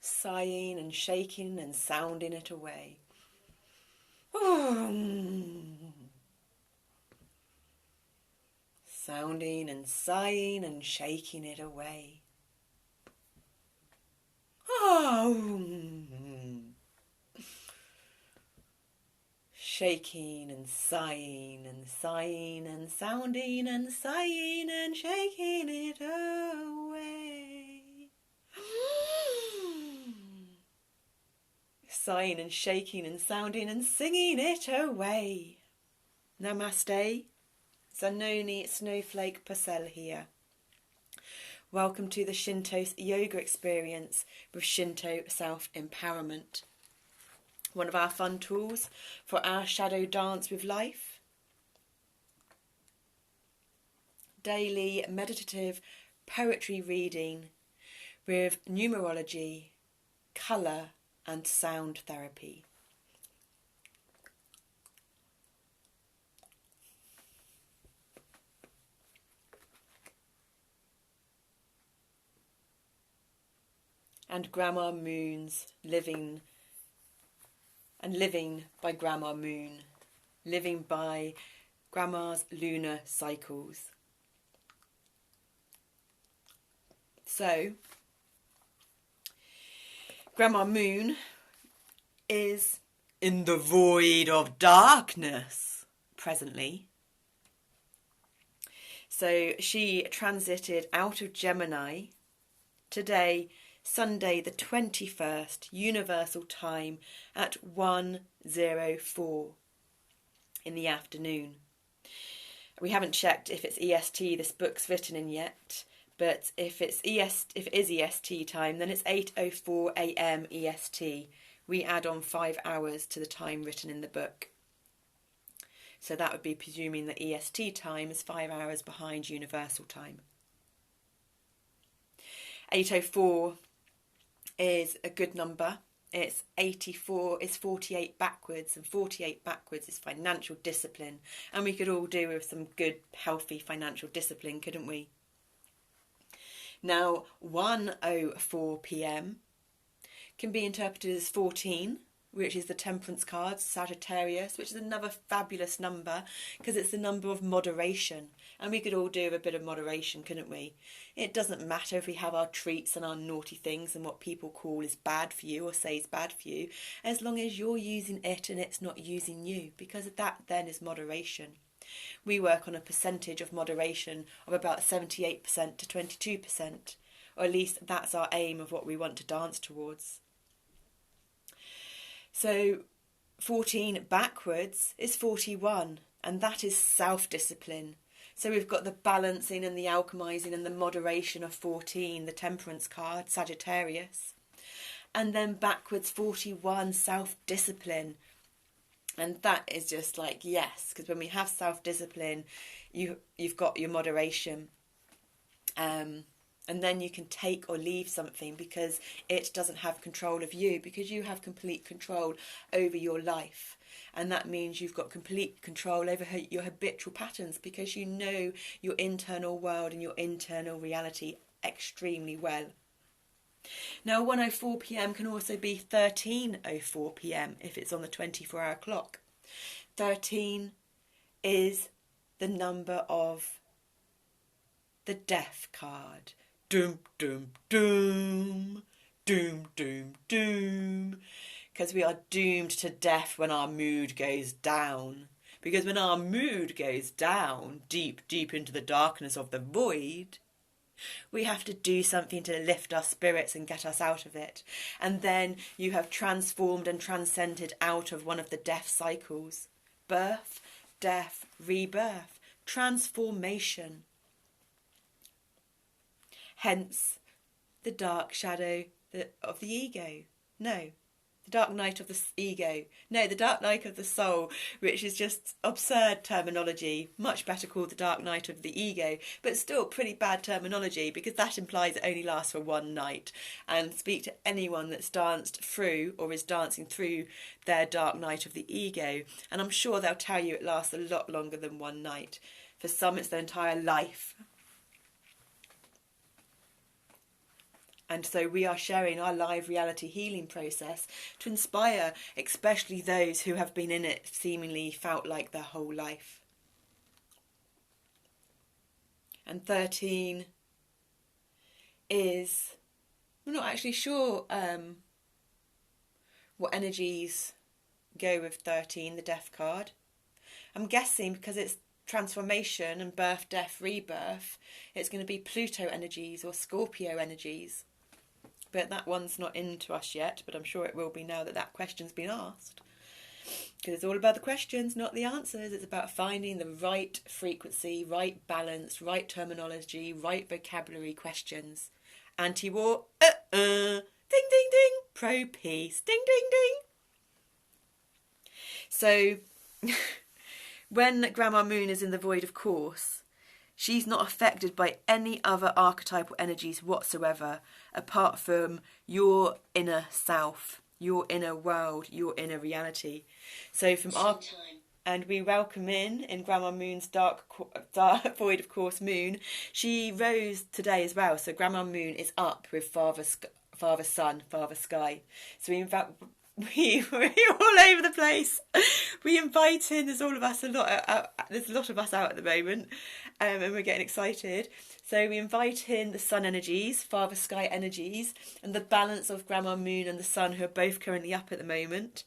Sighing and shaking and sounding it away. Sounding and sighing and shaking it away. Shaking and sighing and sighing and sounding and sighing and shaking it away. Sighing and shaking and sounding and singing it away. Namaste. Zanoni Snowflake Purcell here. Welcome to the Shinto Yoga Experience with Shinto Self-Empowerment. One of our fun tools for our shadow dance with life. Daily meditative poetry reading with numerology, colour and sound therapy. And Grandma Moon's living by Grandma Moon, living by Grandma's lunar cycles. So, Grandma Moon is in the void of darkness presently. So she transited out of Gemini today, Sunday the 21st, Universal Time at 1:04 in the afternoon. We haven't checked if it's EST this book's written in yet, but if it is EST time, then it's 8:04 a.m. EST. We add on 5 hours to the time written in the book. So that would be presuming that EST time is 5 hours behind Universal Time. 8:04 is a good number. It's 84 is 48 backwards, and 48 backwards is financial discipline. And we could all do with some good, healthy financial discipline, couldn't we? Now, 1:04 p.m. can be interpreted as 14, which is the Temperance card, Sagittarius, which is another fabulous number because it's the number of moderation. And we could all do a bit of moderation, couldn't we? It doesn't matter if we have our treats and our naughty things and what people call is bad for you or say is bad for you, as long as you're using it and it's not using you, because that then is moderation. We work on a percentage of moderation of about 78% to 22%, or at least that's our aim of what we want to dance towards. So 14 backwards is 41, and that is self-discipline. So we've got the balancing and the alchemizing and the moderation of 14, the Temperance card, Sagittarius. And then backwards 41, self-discipline. And that is just like, yes, because when we have self-discipline, you've got your moderation. And then you can take or leave something because it doesn't have control of you, because you have complete control over your life. And that means you've got complete control over your habitual patterns, because you know your internal world and your internal reality extremely well. Now, 1:04 p.m. can also be 13:04 p.m. if it's on the 24-hour clock. 13 is the number of the Death card. Doom, doom, doom, doom, doom, doom. Because we are doomed to death when our mood goes down. Because when our mood goes down, deep, deep into the darkness of the void, we have to do something to lift our spirits and get us out of it. And then you have transformed and transcended out of one of the death cycles. Birth, death, rebirth, transformation. Hence, the dark shadow of the ego. No, the dark night of the ego. No, the dark night of the soul, which is just absurd terminology. Much better called the dark night of the ego, but still pretty bad terminology, because that implies it only lasts for one night. And speak to anyone that's danced through or is dancing through their dark night of the ego, and I'm sure they'll tell you it lasts a lot longer than one night. For some, it's their entire life. And so we are sharing our live reality healing process to inspire, especially those who have been in it seemingly felt like their whole life. And 13 is, I'm not actually sure what energies go with 13, the Death card. I'm guessing because it's transformation and birth, death, rebirth, it's going to be Pluto energies or Scorpio energies. But that one's not into us yet, but I'm sure it will be now that that question's been asked. Because it's all about the questions, not the answers. It's about finding the right frequency, right balance, right terminology, right vocabulary questions. Anti-war, ding, ding, ding. Pro-peace, ding, ding, ding. So, when Grandma Moon is in the void, of course, she's not affected by any other archetypal energies whatsoever, apart from your inner self, your inner world, your inner reality. So from our and we welcome in Grandma Moon's dark void, of course, moon. She rose today as well. So Grandma Moon is up with Father Sun, Father Sky. So we we're all over the place. We invite in. There's a lot of us out at the moment, and we're getting excited. So we invite in the sun energies, Father Sky energies, and the balance of Grandma Moon and the Sun, who are both currently up at the moment.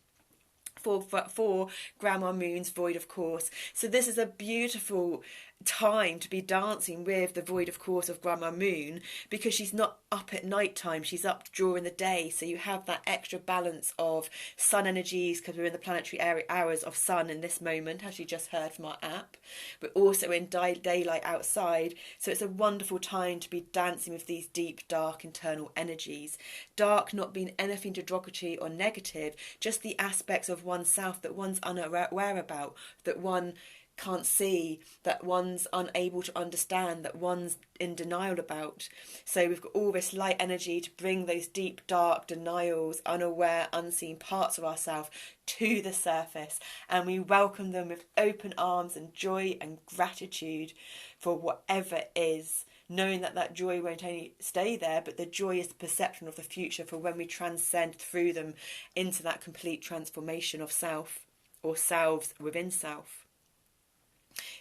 For Grandma Moon's void of course. So this is a beautiful time to be dancing with the void of course of Grandma Moon, because she's not up at night time, she's up during the day. So you have that extra balance of sun energies, because we're in the planetary hours of sun in this moment, as you just heard from our app, but also in daylight outside. So it's a wonderful time to be dancing with these deep, dark internal energies. Dark not being anything derogatory or negative, just the aspects of oneself that one's unaware about, that one can't see, that one's unable to understand, that one's in denial about. So we've got all this light energy to bring those deep, dark denials, unaware, unseen parts of ourselves to the surface, and we welcome them with open arms and joy and gratitude for whatever is, knowing that that joy won't only stay there, but the joy is the perception of the future for when we transcend through them into that complete transformation of self, or selves within self.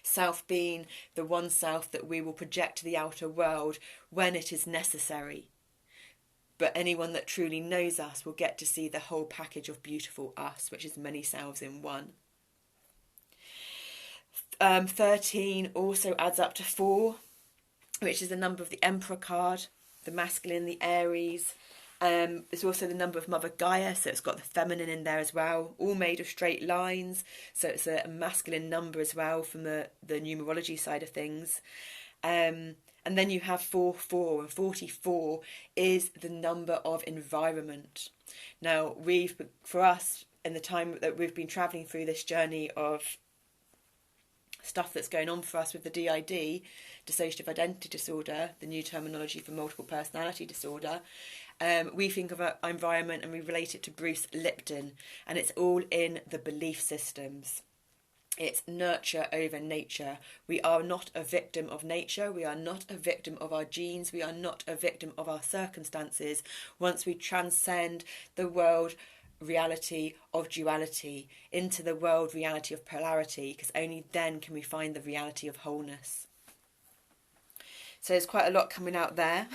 Self being the one self that we will project to the outer world when it is necessary. But anyone that truly knows us will get to see the whole package of beautiful us, which is many selves in one. 13 also adds up to 4, which is the number of the Emperor card, the masculine, the Aries. It's also the number of Mother Gaia, so it's got the feminine in there as well, all made of straight lines, so it's a masculine number as well from the numerology side of things. And then you have 44, and 44 is the number of environment. Now, for us, in the time that we've been travelling through this journey of stuff that's going on for us with the DID, dissociative identity disorder, the new terminology for multiple personality disorder, we think of our environment and we relate it to Bruce Lipton, and it's all in the belief systems. It's nurture over nature. We are not a victim of nature. We are not a victim of our genes. We are not a victim of our circumstances. Once we transcend the world reality of duality into the world reality of polarity, because only then can we find the reality of wholeness. So there's quite a lot coming out there.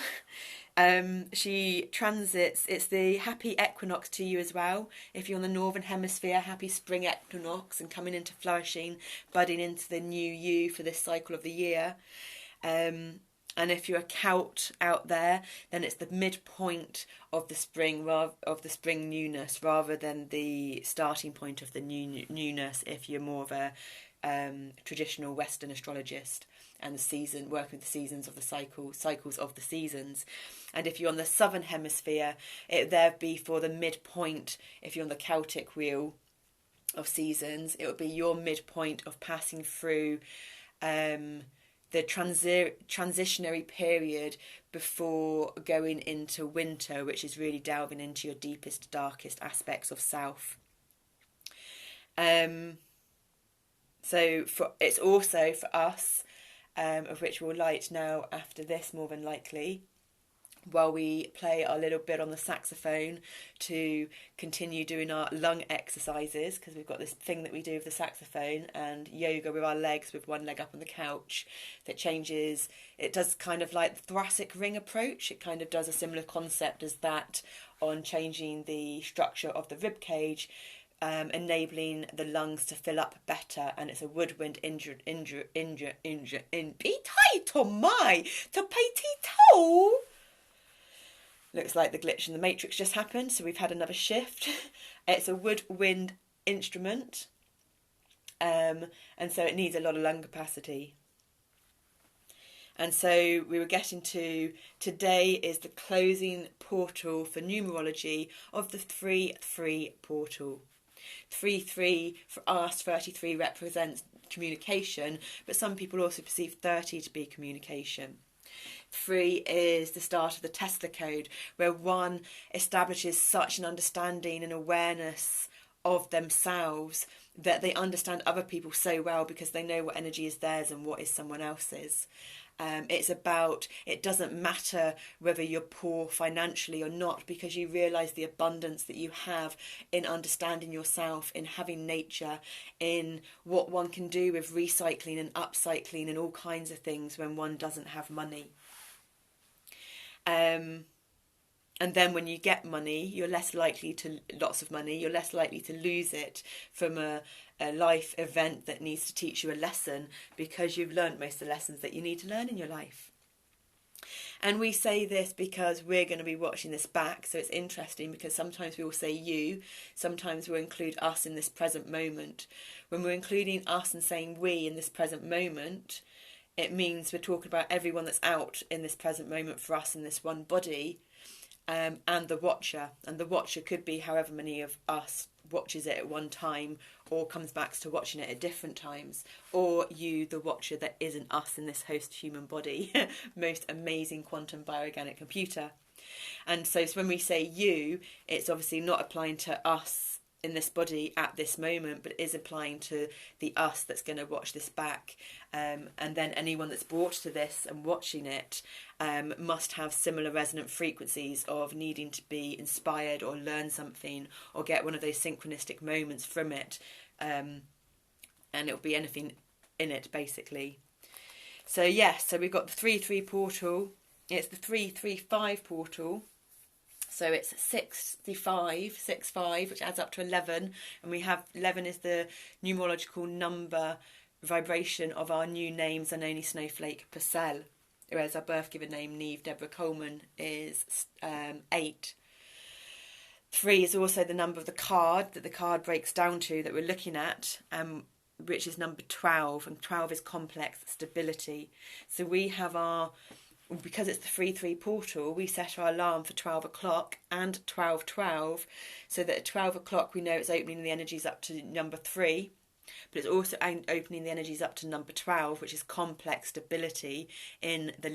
She transits, it's the happy equinox to you as well. If you're in the northern hemisphere, happy spring equinox and coming into flourishing, budding into the new you for this cycle of the year. And if you're a Celt out there, then it's the midpoint of the spring, newness, rather than the starting point of the newness if you're more of a traditional Western astrologist, and the season, working with the seasons of the cycles of the seasons. And if you're on the southern hemisphere, it there be for the midpoint. If you're on the Celtic wheel of seasons, it would be your midpoint of passing through the transitionary period before going into winter, which is really delving into your deepest, darkest aspects of self. So it's also for us, of which we'll light now after this more than likely, while we play our little bit on the saxophone to continue doing our lung exercises, because we've got this thing that we do with the saxophone, and yoga with our legs with one leg up on the couch that changes. It does kind of like the thoracic ring approach. It kind of does a similar concept as that on changing the structure of the rib cage, enabling the lungs to fill up better. And it's a woodwind looks like the glitch in the matrix just happened, so we've had another shift. It's a woodwind instrument, and so it needs a lot of lung capacity. And so we were getting to, today is the closing portal for numerology of the 3-3 portal. 3-3 for us, 33 represents communication, but some people also perceive 30 to be communication. 3 is the start of the Tesla code, where 1 establishes such an understanding and awareness of themselves that they understand other people so well because they know what energy is theirs and what is someone else's. It's about, it doesn't matter whether you're poor financially or not, because you realise the abundance that you have in understanding yourself, in having nature, in what one can do with recycling and upcycling and all kinds of things when one doesn't have money. And then when you get money, you're less likely to, lots of money, you're less likely to lose it from a life event that needs to teach you a lesson, because you've learned most of the lessons that you need to learn in your life. And we say this because we're going to be watching this back, so it's interesting because sometimes we will say you, sometimes we'll include us in this present moment. When we're including us and saying we in this present moment, it means we're talking about everyone that's out in this present moment for us in this one body, and the watcher. And the watcher could be however many of us watches it at one time, or comes back to watching it at different times, or you, the watcher that isn't us in this host human body, most amazing quantum bioorganic computer. And so when we say you, it's obviously not applying to us in this body at this moment, but is applying to the us that's going to watch this back. And then anyone that's brought to this and watching it must have similar resonant frequencies of needing to be inspired or learn something or get one of those synchronistic moments from it. And it'll be anything in it, basically. So yes, so we've got the 3-3 portal. It's the 3-3-5 portal. So it's 65, which adds up to 11. And we have 11 is the numerological number vibration of our new name, Zanoni Snowflake Purcell. Whereas our birth given name, Neve Deborah Coleman, is 8. 3 is also the number of the card that the card breaks down to that we're looking at, which is number 12. And 12 is complex stability. So we have our... because it's the 3-3 portal, we set our alarm for 12 o'clock and 12:12, so that at 12 o'clock we know it's opening the energies up to number 3, but it's also opening the energies up to number 12, which is complex stability in the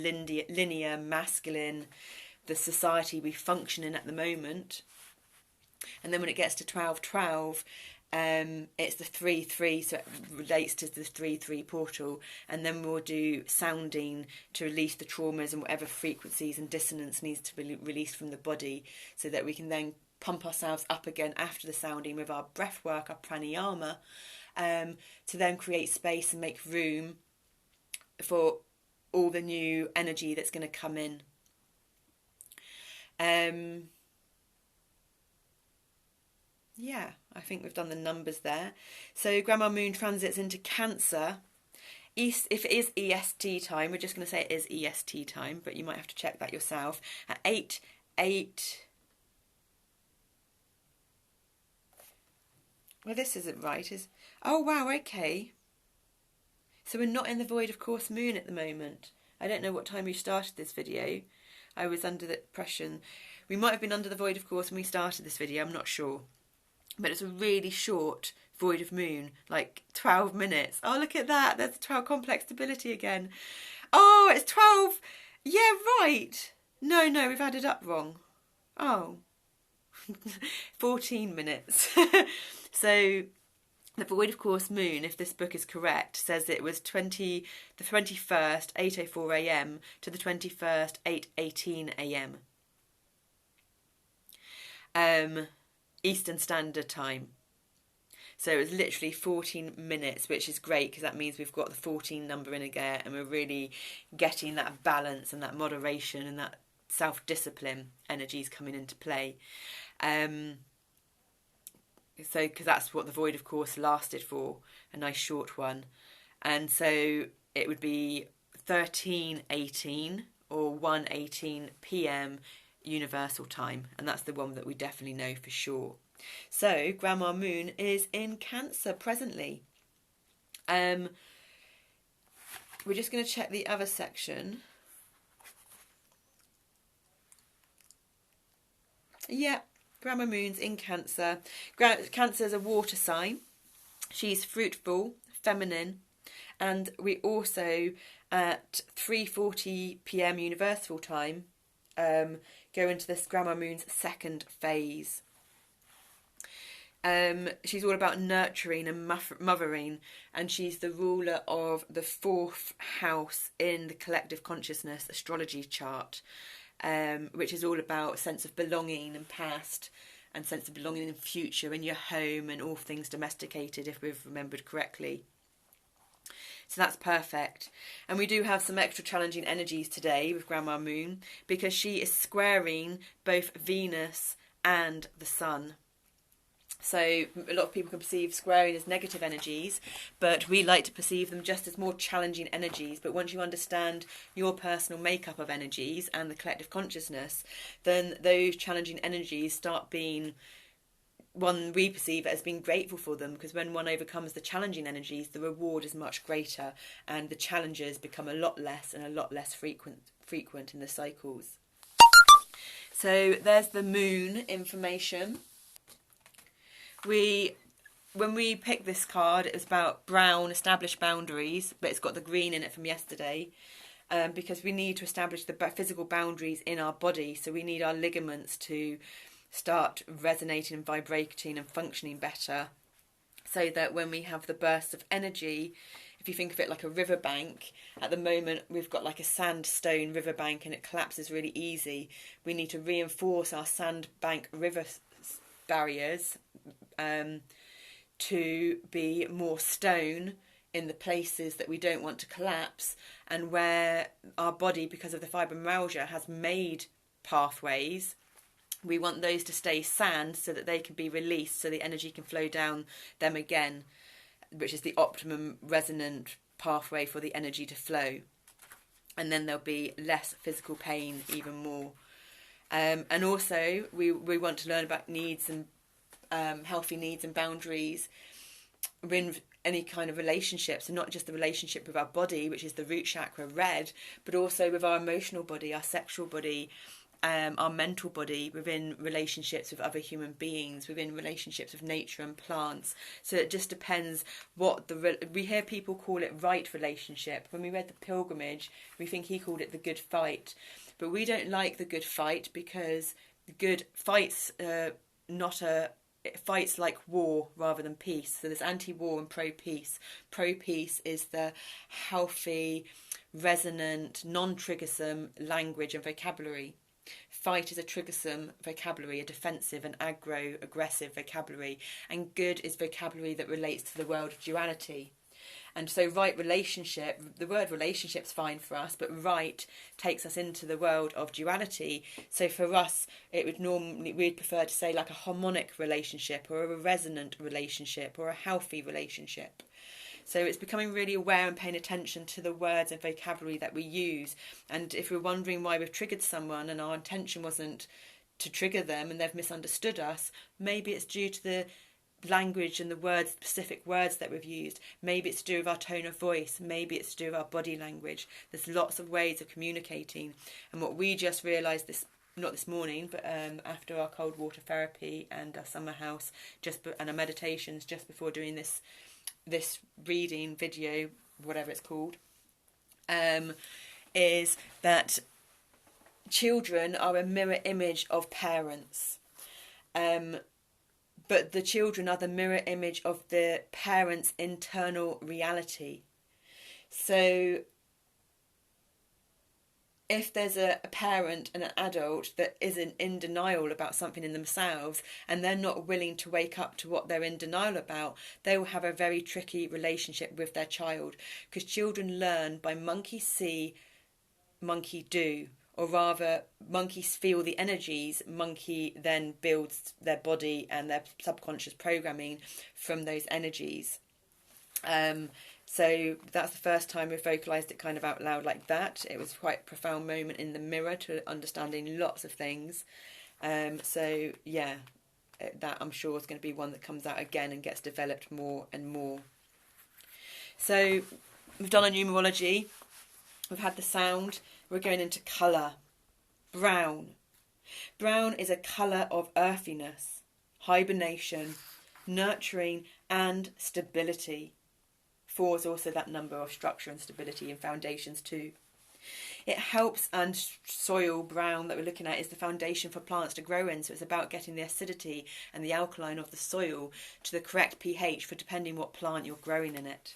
linear masculine, the society we function in at the moment. And then when it gets to 12:12, it's the 3-3, so it relates to the 3-3 portal, and then we'll do sounding to release the traumas and whatever frequencies and dissonance needs to be released from the body, so that we can then pump ourselves up again after the sounding with our breath work, our pranayama, to then create space and make room for all the new energy that's going to come in. Yeah, I think we've done the numbers there. So Grandma Moon transits into Cancer. If it is EST time, we're just going to say it is EST time, but you might have to check that yourself. At 8. Well, this isn't right. Oh, wow, okay. So we're not in the void of course moon at the moment. I don't know what time we started this video. I was under the impression... We might have been under the void of course when we started this video, I'm not sure. But it's a really short void of moon, like 12 minutes. Oh, look at that. There's 12 complex stability again. Oh, it's 12. Yeah, right. No, we've added up wrong. Oh, 14 minutes. So the void of course moon, if this book is correct, says it was the 21st, 8:04 a.m. to the 21st, 8:18 a.m. Eastern Standard Time. So it was literally 14 minutes, which is great because that means we've got the 14 number in again, and we're really getting that balance and that moderation and that self-discipline energies coming into play. So because that's what the void of course lasted for, a nice short one. And so it would be 13:18 or 1:18 p.m. Universal Time, and that's the one that we definitely know for sure. So Grandma Moon is in Cancer presently. We're just going to check the other section. Yeah, Grandma Moon's in Cancer. Cancer is a water sign. She's fruitful, feminine, and we also at 3:40 p.m. Universal Time go into this Grandma Moon's second phase. She's all about nurturing and mothering, and she's the ruler of the 4th house in the collective consciousness astrology chart, which is all about sense of belonging and past, and sense of belonging in future, in your home, and all things domesticated, if we've remembered correctly. So that's perfect. And we do have some extra challenging energies today with Grandma Moon, because she is squaring both Venus and the Sun. So a lot of people can perceive squaring as negative energies, but we like to perceive them just as more challenging energies. But once you understand your personal makeup of energies and the collective consciousness, then those challenging energies start being one we perceive as being grateful for them, because when one overcomes the challenging energies, the reward is much greater, and the challenges become a lot less and a lot less frequent in the cycles. So there's the moon information. When we picked this card, it was about brown, established boundaries, but it's got the green in it from yesterday, because we need to establish the physical boundaries in our body. So we need our ligaments to start resonating and vibrating and functioning better, so that when we have the bursts of energy, if you think of it like a riverbank, at the moment we've got like a sandstone riverbank and it collapses really easy. We need to reinforce our sandbank river barriers to be more stone in the places that we don't want to collapse, and where our body, because of the fibromyalgia, has made pathways, we want those to stay sand so that they can be released, so the energy can flow down them again, which is the optimum resonant pathway for the energy to flow. And then there'll be less physical pain, even more. And also we want to learn about needs and healthy needs and boundaries in any kind of relationship. So not just the relationship with our body, which is the root chakra, red, but also with our emotional body, our sexual body, our mental body, within relationships with other human beings, within relationships with nature and plants. So it just depends what we hear people call it right relationship. When we read The Pilgrimage, we think he called it the good fight, but we don't like the good fight, because the good fights it fights like war rather than peace. So there's anti-war and pro-peace. Pro-peace is the healthy, resonant, non-triggersome language and vocabulary. Fight is a triggersome vocabulary, a defensive and aggressive vocabulary. And good is vocabulary that relates to the world of duality. And so right relationship, the word relationship's fine for us, but right takes us into the world of duality. So for us, we'd prefer to say like a harmonic relationship, or a resonant relationship, or a healthy relationship. So it's becoming really aware and paying attention to the words and vocabulary that we use. And if we're wondering why we've triggered someone and our intention wasn't to trigger them and they've misunderstood us, maybe it's due to the language and the words, specific words that we've used. Maybe it's to do with our tone of voice. Maybe it's to do with our body language. There's lots of ways of communicating. And what we just realised not this morning, but after our cold water therapy and our summer house, and our meditations just before doing this reading video, whatever it's called, is that children are a mirror image of parents. But the children are the mirror image of the parents' internal reality. So if there's a parent and an adult that isn't in denial about something in themselves, and they're not willing to wake up to what they're in denial about, they will have a very tricky relationship with their child. Because children learn by monkey see, monkey do. Or rather, monkeys feel the energies, monkey then builds their body and their subconscious programming from those energies. So that's the first time we vocalised it kind of out loud like that. It was quite a profound moment in the mirror to understanding lots of things. So yeah, that I'm sure is going to be one that comes out again and gets developed more and more. So we've done a numerology. We've had the sound. We're going into colour. Brown. Brown is a colour of earthiness, hibernation, nurturing and stability. 4 is also that number of structure and stability and foundations too. It helps, and soil brown that we're looking at is the foundation for plants to grow in. So it's about getting the acidity and the alkaline of the soil to the correct pH for depending what plant you're growing in it.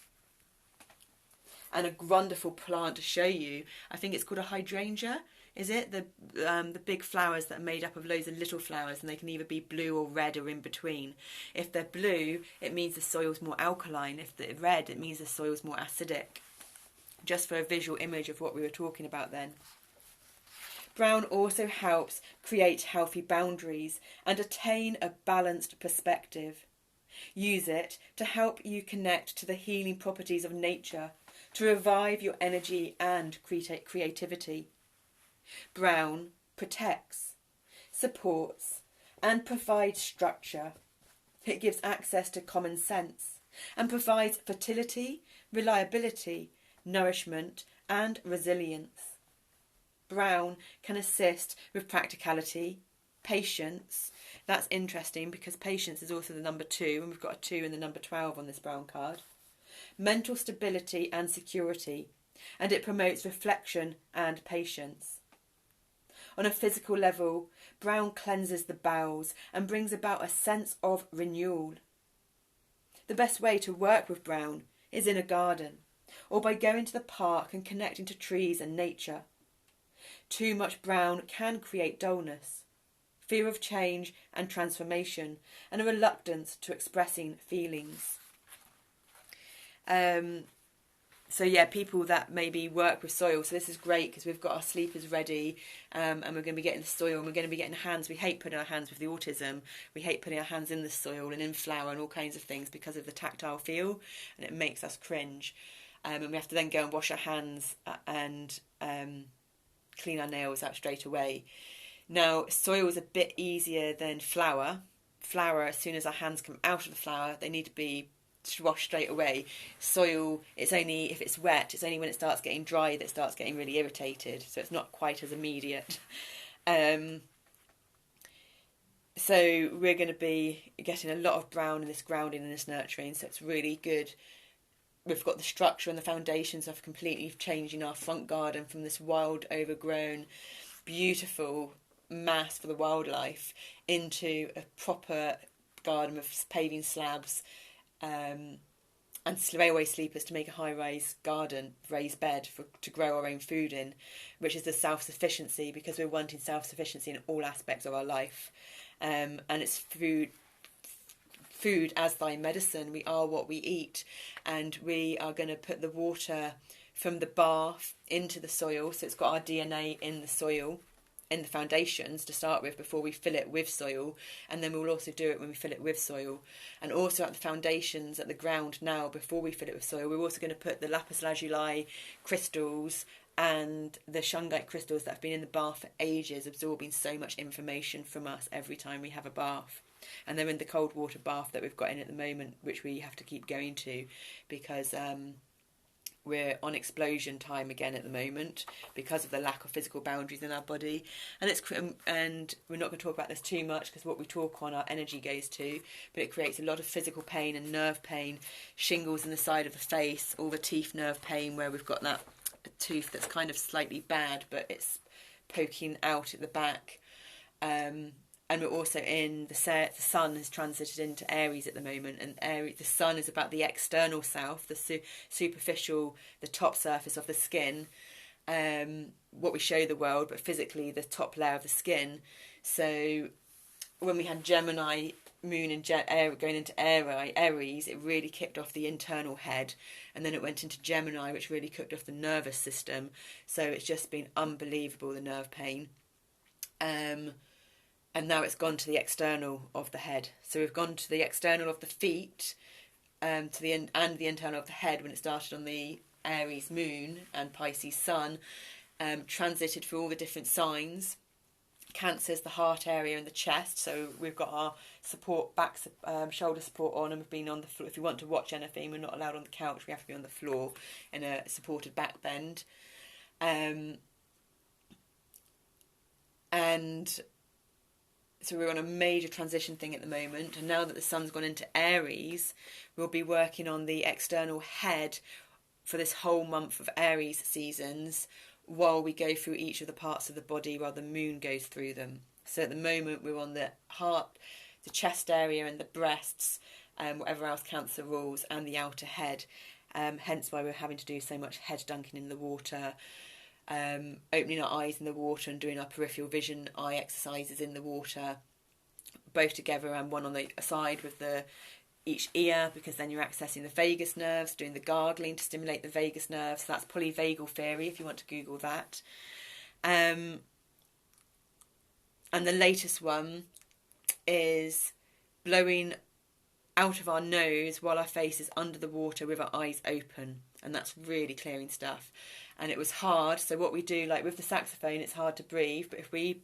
And a wonderful plant to show you, I think it's called a hydrangea. Is it the big flowers that are made up of loads of little flowers, and they can either be blue or red or in between. If they're blue, it means the soil's more alkaline. If they're red, it means the soil's more acidic. Just for a visual image of what we were talking about then. Brown also helps create healthy boundaries and attain a balanced perspective. Use it to help you connect to the healing properties of nature, to revive your energy and creativity. Brown protects, supports, and provides structure. It gives access to common sense and provides fertility, reliability, nourishment, and resilience. Brown can assist with practicality, patience. That's interesting because patience is also the number 2, and we've got a 2 in the number 12 on this brown card. Mental stability and security, and it promotes reflection and patience. On a physical level, brown cleanses the bowels and brings about a sense of renewal. The best way to work with brown is in a garden, or by going to the park and connecting to trees and nature. Too much brown can create dullness, fear of change and transformation, and a reluctance to expressing feelings. So yeah, people that maybe work with soil, so this is great because we've got our sleepers ready, and we're going to be getting the soil, and we're going to be getting hands. We hate putting our hands with the autism. We hate putting our hands in the soil and in flour and all kinds of things because of the tactile feel, and it makes us cringe. And we have to then go and wash our hands and clean our nails out straight away. Now, soil is a bit easier than flour. Flour, as soon as our hands come out of the flour, they need to be washed straight away. Soil, it's only if it's wet, it's only when it starts getting dry that it starts getting really irritated, so it's not quite as immediate. So we're going to be getting a lot of brown in this grounding and this nurturing, so it's really good. We've got the structure and the foundations of completely changing our front garden from this wild, overgrown, beautiful mass for the wildlife into a proper garden with paving slabs, and railway sleepers to make a high-rise garden, raised bed to grow our own food in, which is the self-sufficiency, because we're wanting self-sufficiency in all aspects of our life. And it's food as thy medicine. We are what we eat, and we are going to put the water from the bath into the soil, so it's got our DNA in the soil, in the foundations to start with before we fill it with soil, and then we'll also do it when we fill it with soil, and also at the foundations at the ground now before we fill it with soil. We're also going to put the lapis lazuli crystals and the shungite crystals that have been in the bath for ages, absorbing so much information from us every time we have a bath. And they're in the cold water bath that we've got in at the moment, which we have to keep going to because we're on explosion time again at the moment because of the lack of physical boundaries in our body. And we're not going to talk about this too much because what we talk on, our energy goes to, but it creates a lot of physical pain and nerve pain, shingles in the side of the face, all the teeth nerve pain where we've got that tooth that's kind of slightly bad, but it's poking out at the back. And we're also in the sun has transited into Aries at the moment, and the sun is about the external self, the superficial, the top surface of the skin, what we show the world, but physically the top layer of the skin. So when we had Gemini moon and going into Aries, it really kicked off the internal head, and then it went into Gemini, which really kicked off the nervous system. So it's just been unbelievable, the nerve pain. And now it's gone to the external of the head. So we've gone to the external of the feet, and the internal of the head when it started on the Aries moon and Pisces sun, transited through all the different signs. Cancer's the heart area and the chest. So we've got our support, back, shoulder support on, and we've been on the floor. If we want to watch anything, we're not allowed on the couch. We have to be on the floor in a supported back bend. And so we're on a major transition thing at the moment, and now that the sun's gone into Aries, we'll be working on the external head for this whole month of Aries seasons, while we go through each of the parts of the body while the moon goes through them. So at the moment we're on the heart, the chest area and the breasts, whatever else counts the rules, and the outer head. Hence why we're having to do so much head dunking in the water, opening our eyes in the water and doing our peripheral vision eye exercises in the water, both together and one on the side with each ear, because then you're accessing the vagus nerves, doing the gargling to stimulate the vagus nerves. So that's polyvagal theory if you want to Google that. And the latest one is blowing out of our nose while our face is under the water with our eyes open, and that's really clearing stuff. And it was hard, so what we do, like with the saxophone, it's hard to breathe, but if we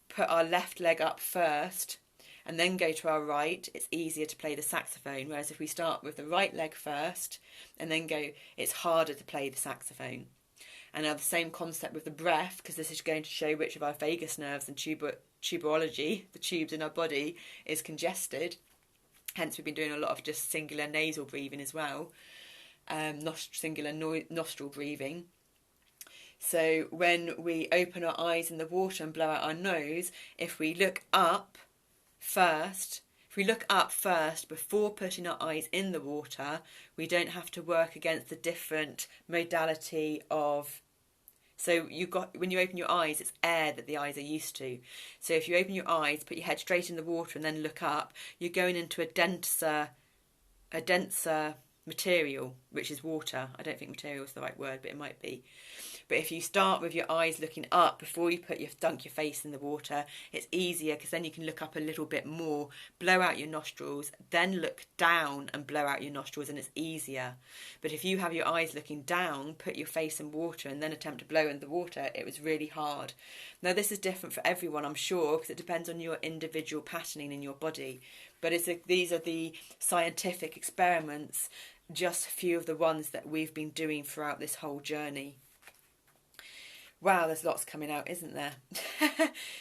put our left leg up first and then go to our right, it's easier to play the saxophone. Whereas if we start with the right leg first and then go, it's harder to play the saxophone. And now the same concept with the breath, because this is going to show which of our vagus nerves and tuberology, the tubes in our body, is congested. Hence we've been doing a lot of just singular nasal breathing as well, singular nostril breathing. So when we open our eyes in the water and blow out our nose, if we look up first before putting our eyes in the water, we don't have to work against the different modality of... So when you open your eyes, it's air that the eyes are used to. So if you open your eyes, put your head straight in the water and then look up, you're going into a denser material, which is water. I don't think material is the right word, but it might be. But if you start with your eyes looking up before you dunk your face in the water, it's easier because then you can look up a little bit more, blow out your nostrils, then look down and blow out your nostrils, and it's easier. But if you have your eyes looking down, put your face in water and then attempt to blow in the water, it was really hard. Now this is different for everyone, I'm sure, because it depends on your individual patterning in your body. But these are the scientific experiments, just a few of the ones that we've been doing throughout this whole journey. Wow, there's lots coming out, isn't there?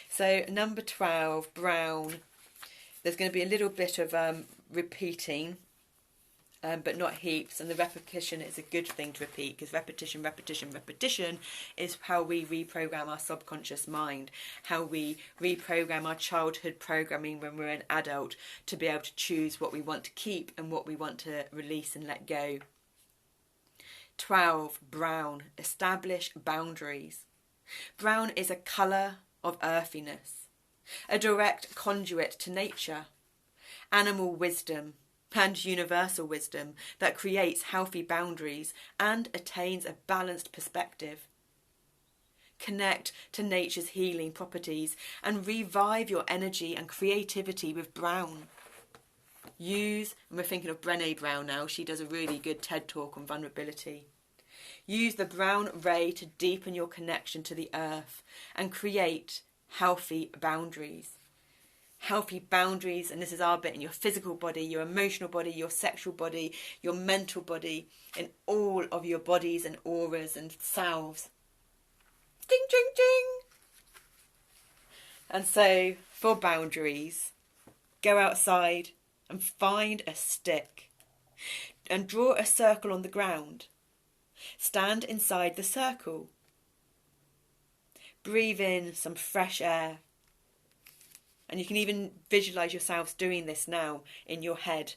So number 12, brown. There's going to be a little bit of repeating, but not heaps. And the repetition is a good thing to repeat, because repetition is how we reprogram our subconscious mind, how we reprogram our childhood programming when we're an adult to be able to choose what we want to keep and what we want to release and let go. 12, brown. Establish boundaries. Brown is a colour of earthiness, a direct conduit to nature, animal wisdom and universal wisdom that creates healthy boundaries and attains a balanced perspective. Connect to nature's healing properties and revive your energy and creativity with brown. And we're thinking of Brené Brown now, she does a really good TED talk on vulnerability. Use the brown ray to deepen your connection to the earth and create healthy boundaries. Healthy boundaries, and this is our bit, in your physical body, your emotional body, your sexual body, your mental body, in all of your bodies and auras and selves. Ding, ding, ding! And so, for boundaries, go outside and find a stick and draw a circle on the ground. Stand inside the circle. Breathe in some fresh air. And you can even visualise yourselves doing this now in your head.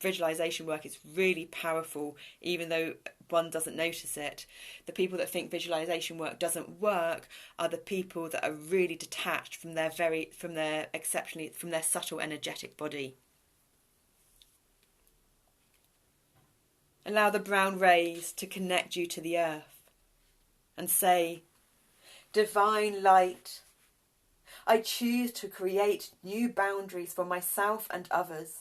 Visualisation work is really powerful, even though one doesn't notice it. The people that think visualisation work doesn't work are the people that are really detached from their subtle energetic body. Allow the brown rays to connect you to the earth and say, Divine light, I choose to create new boundaries for myself and others.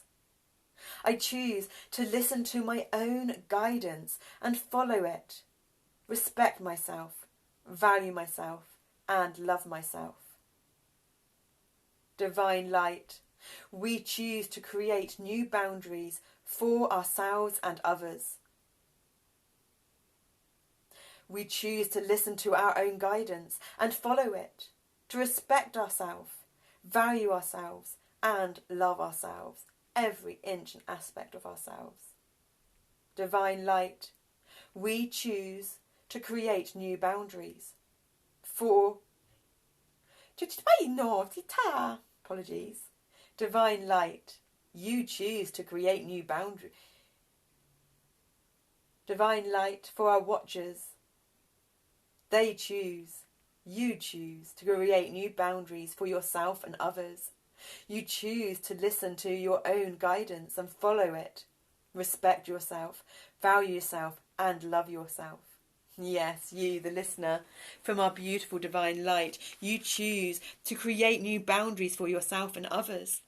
I choose to listen to my own guidance and follow it, respect myself, value myself, and love myself. Divine light, we choose to create new boundaries for ourselves and others. We choose to listen to our own guidance and follow it, to respect ourselves, value ourselves, and love ourselves, every inch and aspect of ourselves. Divine light, we choose to create new boundaries. 4. Apologies. Divine light. You choose to create new boundaries. Divine light for our watchers. They choose. You choose to create new boundaries for yourself and others. You choose to listen to your own guidance and follow it. Respect yourself, value yourself, and love yourself. Yes, you, the listener, from our beautiful divine light, you choose to create new boundaries for yourself and others.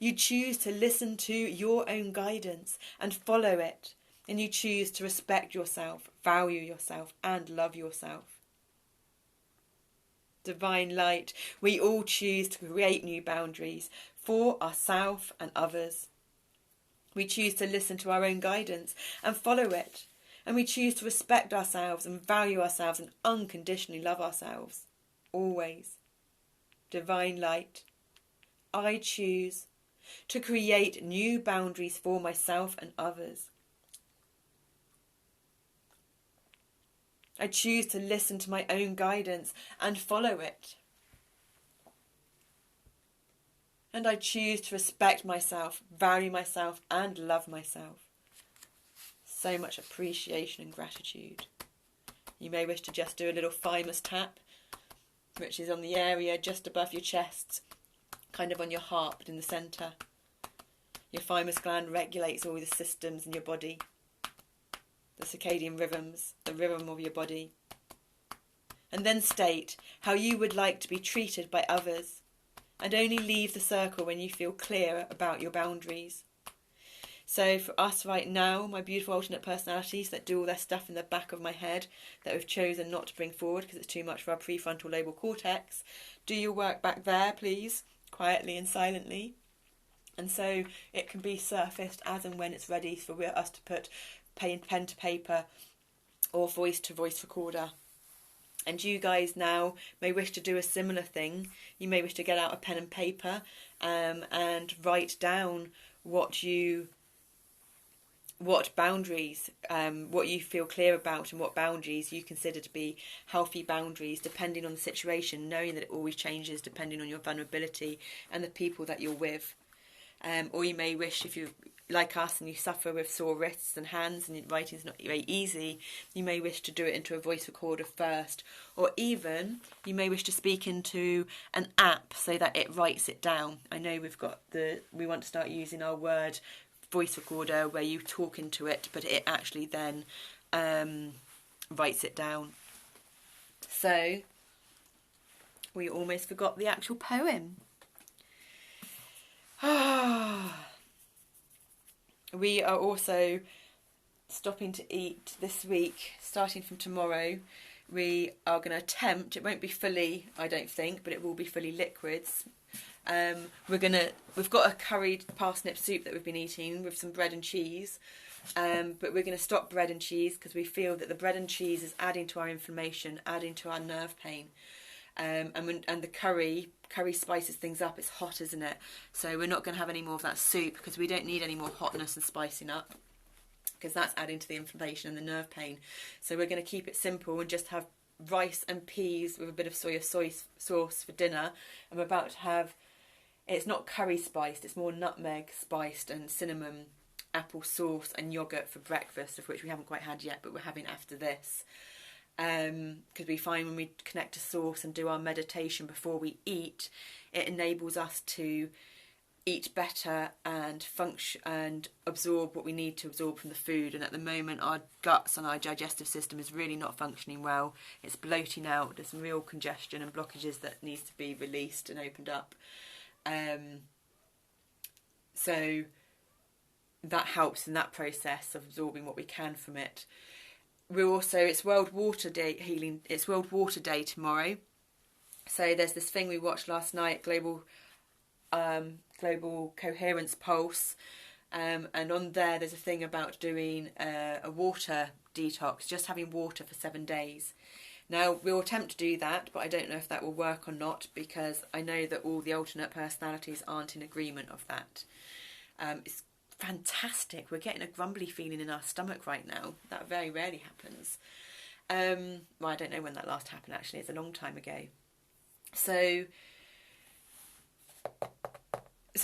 You choose to listen to your own guidance and follow it. And you choose to respect yourself, value yourself, and love yourself. Divine light, we all choose to create new boundaries for ourselves and others. We choose to listen to our own guidance and follow it. And we choose to respect ourselves and value ourselves and unconditionally love ourselves. Always. Divine light, I choose to create new boundaries for myself and others. I choose to listen to my own guidance and follow it. And I choose to respect myself, value myself, and love myself. So much appreciation and gratitude. You may wish to just do a little thymus tap, which is on the area just above your chest, kind of on your heart, but in the centre. Your thymus gland regulates all the systems in your body. The circadian rhythms, the rhythm of your body. And then state how you would like to be treated by others, and only leave the circle when you feel clear about your boundaries. So for us right now, my beautiful alternate personalities that do all their stuff in the back of my head that we've chosen not to bring forward because it's too much for our prefrontal lobar cortex, do your work back there, please, quietly and silently. And so it can be surfaced as and when it's ready for us to put pen to paper or voice to voice recorder. And you guys now may wish to do a similar thing. You may wish to get out a pen and paper and write down what boundaries, what you feel clear about, and what boundaries you consider to be healthy boundaries, depending on the situation, knowing that it always changes depending on your vulnerability and the people that you're with. Or you may wish, if you like us and you suffer with sore wrists and hands and writing's not very easy, you may wish to do it into a voice recorder first, or even you may wish to speak into an app so that it writes it down. I know we want to start using our word voice recorder where you talk into it, but it actually then writes it down. So we almost forgot the actual poem. We are also stopping to eat this week. Starting from tomorrow, we are going to attempt, it won't be fully, I don't think, but it will be fully liquids. We've got a curried parsnip soup that we've been eating with some bread and cheese, but we're going to stop bread and cheese because we feel that the bread and cheese is adding to our inflammation, adding to our nerve pain. And the curry spices things up. It's hot, isn't it? So we're not going to have any more of that soup because we don't need any more hotness and spicing up, because that's adding to the inflammation and the nerve pain. So we're going to keep it simple and just have rice and peas with a bit of soy sauce for dinner. And we're about to have, it's not curry spiced, it's more nutmeg spiced and cinnamon apple sauce and yoghurt for breakfast, of which we haven't quite had yet, but we're having after this. Because we find when we connect to source and do our meditation before we eat, it enables us to eat better and function and absorb what we need to absorb from the food. And at the moment our guts and our digestive system is really not functioning well. It's bloating out. There's some real congestion and blockages that needs to be released and opened up. So that helps in that process of absorbing what we can from it. We're also, it's World Water Day healing. It's World Water Day tomorrow. So there's this thing we watched last night, Global Coherence Pulse, and on there's a thing about doing a water detox, just having water for 7 days. Now we'll attempt to do that, but I don't know if that will work or not, because I know that all the alternate personalities aren't in agreement of that. It's fantastic. We're getting a grumbly feeling in our stomach right now. That very rarely happens. Well, I don't know when that last happened, actually. It's a long time ago. So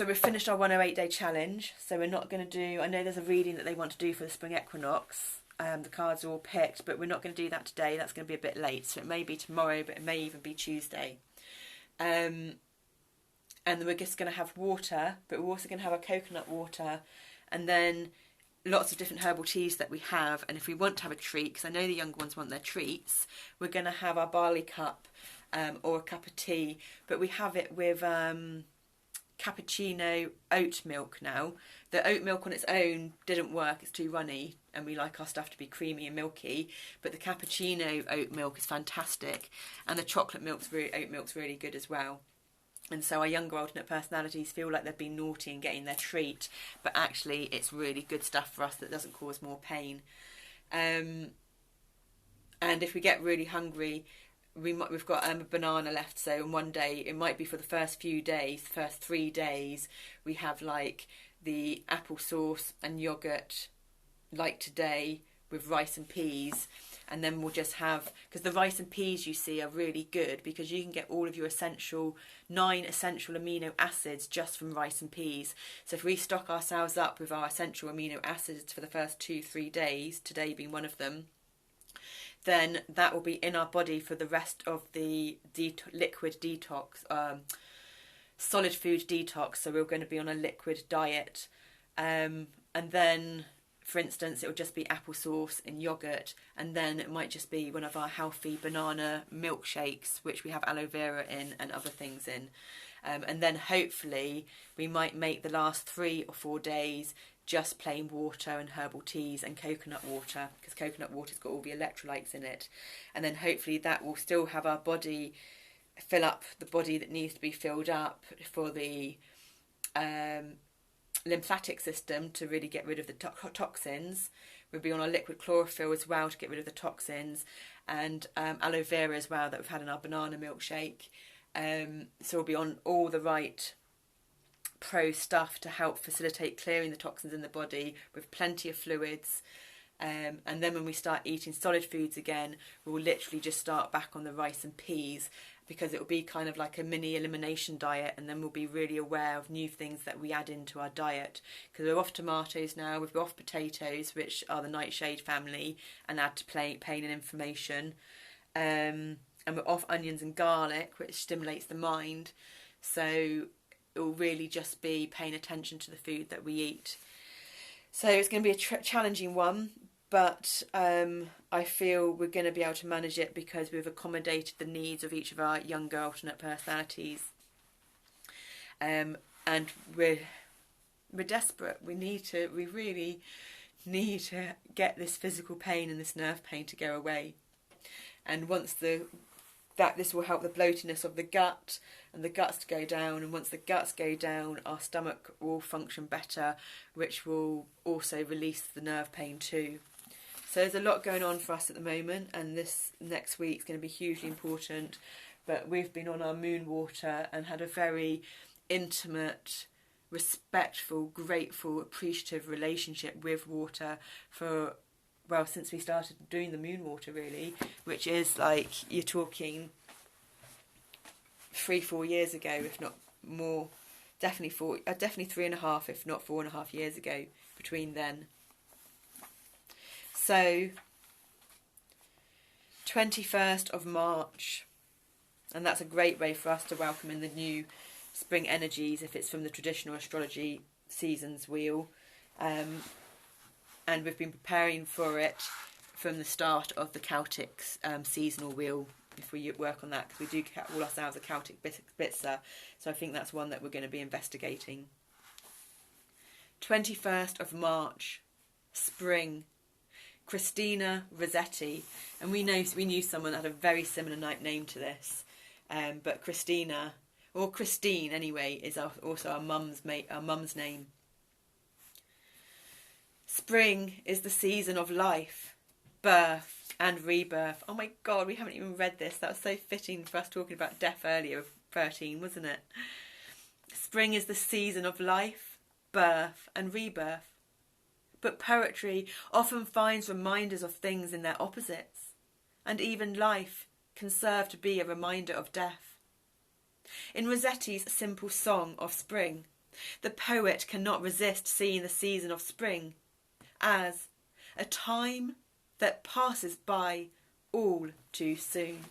we've finished our 108-day challenge. So we're not going to do... I know there's a reading that they want to do for the spring equinox. The cards are all picked, but we're not going to do that today. That's going to be a bit late. So it may be tomorrow, but it may even be Tuesday. And then we're just going to have water, but we're also going to have our coconut water, and then lots of different herbal teas that we have. And if we want to have a treat, because I know the younger ones want their treats, we're going to have our barley cup or a cup of tea, but we have it with cappuccino oat milk now. The oat milk on its own didn't work, it's too runny, and we like our stuff to be creamy and milky, but the cappuccino oat milk is fantastic, and the chocolate oat milk's really good as well. And so our younger alternate personalities feel like they've been naughty and getting their treat, but actually it's really good stuff for us that doesn't cause more pain. And if we get really hungry, we've got a banana left, so on one day, it might be for the first few days, first 3 days, we have like the applesauce and yoghurt, like today, with rice and peas. And then we'll just have, because the rice and peas you see are really good because you can get all of your 9 essential amino acids just from rice and peas. So if we stock ourselves up with our essential amino acids for the first 2-3 days, today being one of them, then that will be in our body for the rest of the liquid detox, solid food detox. So we're going to be on a liquid diet. And then, for instance, it will just be applesauce and yoghurt, and then it might just be one of our healthy banana milkshakes, which we have aloe vera in and other things in. And then hopefully we might make the last 3 or 4 days just plain water and herbal teas and coconut water, because coconut water's got all the electrolytes in it. And then hopefully that will still have our body fill up the body that needs to be filled up for the lymphatic system to really get rid of the toxins. We'll be on our liquid chlorophyll as well to get rid of the toxins, and aloe vera as well that we've had in our banana milkshake. So we'll be on all the right pro stuff to help facilitate clearing the toxins in the body with plenty of fluids. And then when we start eating solid foods again, we'll literally just start back on the rice and peas, because it will be kind of like a mini elimination diet, and then we'll be really aware of new things that we add into our diet. Because we're off tomatoes now, we're off potatoes, which are the nightshade family, and add to pain and inflammation. And we're off onions and garlic, which stimulates the mind. So it will really just be paying attention to the food that we eat. So it's going to be a challenging one, but I feel we're going to be able to manage it because we've accommodated the needs of each of our younger alternate personalities. And we're desperate. We really need to get this physical pain and this nerve pain to go away. And once this will help the bloatiness of the gut and the guts to go down, and once the guts go down, our stomach will function better, which will also release the nerve pain too. So there's a lot going on for us at the moment, and this next week is going to be hugely important. But we've been on our moon water and had a very intimate, respectful, grateful, appreciative relationship with water for, well, since we started doing the moon water, really, which is like, you're talking 3-4 years ago, if not more. Definitely 3.5, if not 4.5 years ago between then. So 21st of March, and that's a great way for us to welcome in the new spring energies if it's from the traditional astrology seasons wheel. And we've been preparing for it from the start of the Celtic seasonal wheel, if we work on that, because we do call ourselves a Celtic Blitzer, so I think that's one that we're going to be investigating. 21st of March, spring, Christina, Rossetti, and we knew someone that had a very similar name to this, but Christina, or Christine anyway, is also our mum's name. Spring is the season of life, birth and rebirth. Oh my God, we haven't even read this. That was so fitting for us talking about death earlier with 13, wasn't it? Spring is the season of life, birth and rebirth. But poetry often finds reminders of things in their opposites. and even life can serve to be a reminder of death. In Rossetti's simple song of spring, the poet cannot resist seeing the season of spring as a time that passes by all too soon.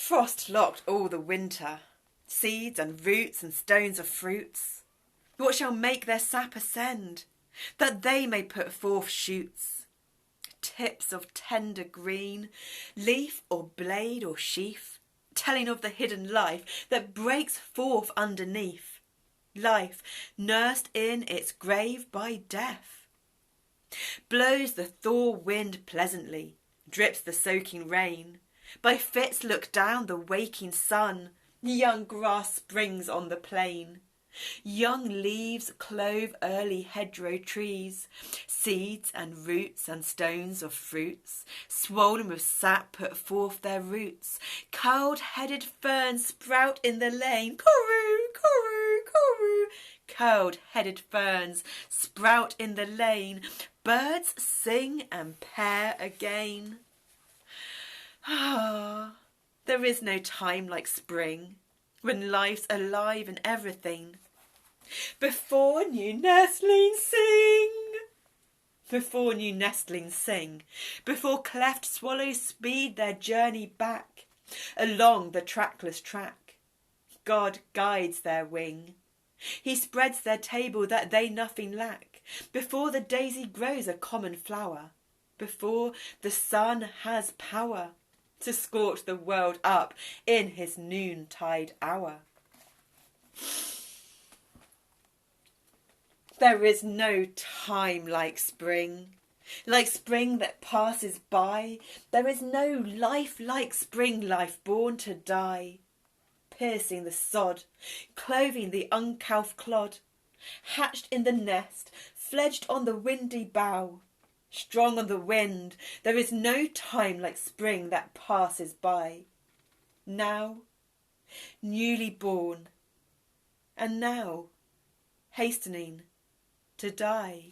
Frost locked all the winter, seeds and roots and stones of fruits. What shall make their sap ascend, that they may put forth shoots? Tips of tender green, leaf or blade or sheaf, telling of the hidden life that breaks forth underneath. Life nursed in its grave by death. Blows the thaw wind pleasantly, drips the soaking rain. By fits look down the waking sun, young grass springs on the plain. Young leaves clove early hedgerow trees, seeds and roots and stones of fruits, swollen with sap put forth their roots. Curled-headed ferns sprout in the lane, coroo, coroo, coroo. Curled-headed ferns sprout in the lane, birds sing and pair again. Ah, there is no time like spring, when life's alive and everything. Before new nestlings sing, before new nestlings sing, before cleft swallows speed their journey back along the trackless track, God guides their wing. He spreads their table that they nothing lack. Before the daisy grows a common flower, before the sun has power to scorch the world up in his noontide hour. There is no time like spring that passes by. There is no life like spring, life born to die. Piercing the sod, clothing the uncalfed clod, hatched in the nest, fledged on the windy bough. Strong on the wind, there is no time like spring that passes by. Now, newly born, and now, hastening to die.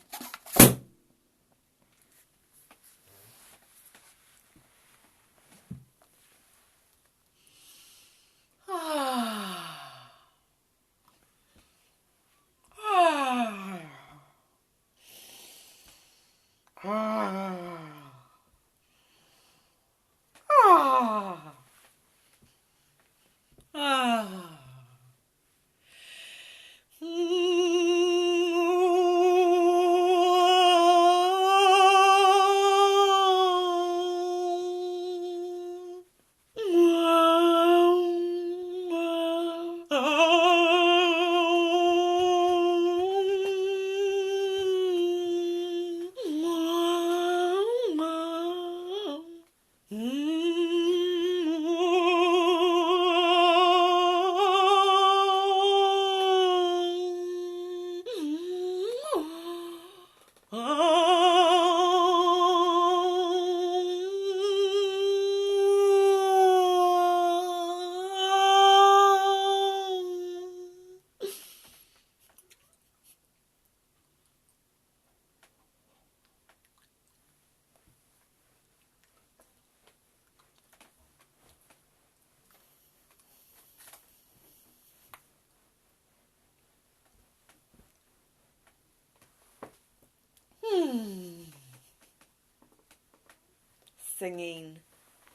singing,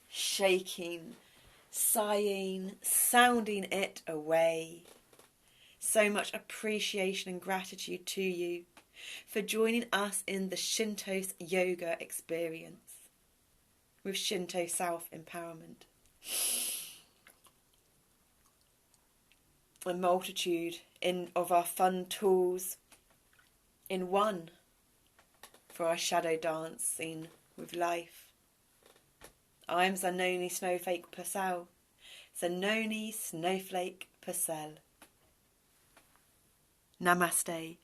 shaking, sighing, sounding it away. So much appreciation and gratitude to you for joining us in the Shinto yoga experience with Shinto self-empowerment. A multitude of our fun tools in one for our shadow dancing with life. I'm Zanoni Snowflake Purcell. Zanoni Snowflake Purcell. Namaste.